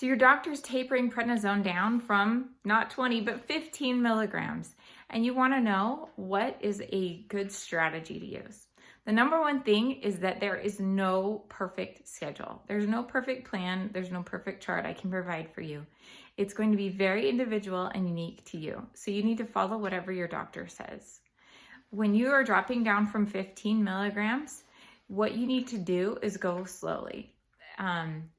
So your doctor's tapering prednisone down from not 20, but 15 milligrams. And you want to know what is a good strategy to use. The number one thing is that there is no perfect schedule. There's no perfect plan. There's no perfect chart I can provide for you. It's going to be very individual and unique to you. So you need to follow whatever your doctor says. When you are dropping down from 15 milligrams, what you need to do is go slowly.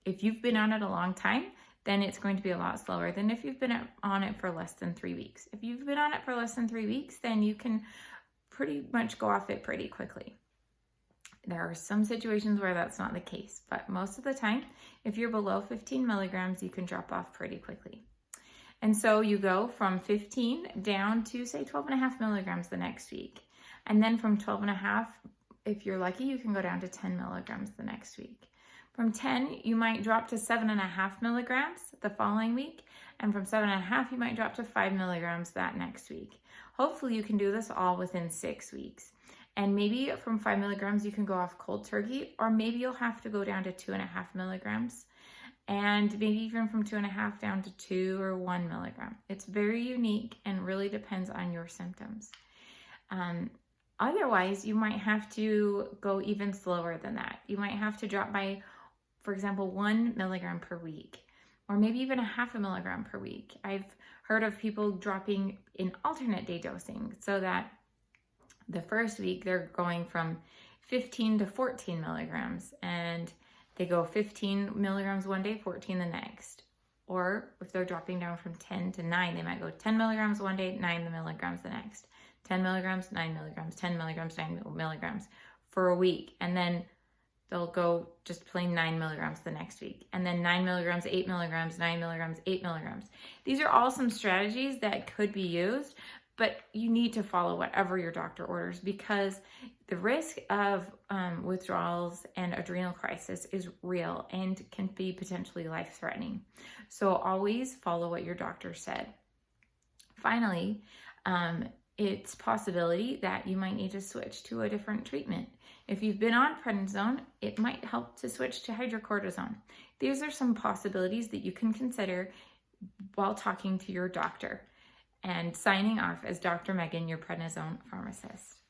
If you've been on it a long time, then it's going to be a lot slower than if you've been on it for less than 3 weeks. If you've been on it for less than 3 weeks, then you can pretty much go off it pretty quickly. There are some situations where that's not the case, but most of the time, if you're below 15 milligrams, you can drop off pretty quickly. And so you go from 15 down to say 12.5 milligrams the next week. And then from 12.5, if you're lucky, you can go down to 10 milligrams the next week. From 10, you might drop to 7.5 milligrams the following week. And from 7.5, you might drop to 5 milligrams that next week. Hopefully you can do this all within 6 weeks. And maybe from 5 milligrams, you can go off cold turkey, or maybe you'll have to go down to 2.5 milligrams. And maybe even from 2.5 down to 2 or 1 milligram. It's very unique and really depends on your symptoms. Otherwise, you might have to go even slower than that. You might have to drop by, for example, 1 milligram per week, or maybe even 0.5 milligram per week. I've heard of people dropping in alternate day dosing so that the first week they're going from 15 to 14 milligrams and they go 15 milligrams one day, 14 the next. Or if they're dropping down from 10 to 9, they might go 10 milligrams one day, 9 milligrams the next. 10 milligrams, 9 milligrams, 10 milligrams, 9 milligrams for a week. And then they'll go just plain 9 milligrams the next week. And then 9 milligrams, 8 milligrams, 9 milligrams, 8 milligrams. These are all some strategies that could be used, but you need to follow whatever your doctor orders because the risk of withdrawals and adrenal crisis is real and can be potentially life-threatening. So always follow what your doctor said. Finally, it's possibility that you might need to switch to a different treatment. If you've been on prednisone, it might help to switch to hydrocortisone. These are some possibilities that you can consider while talking to your doctor. And signing off as Dr. Megan, your prednisone pharmacist.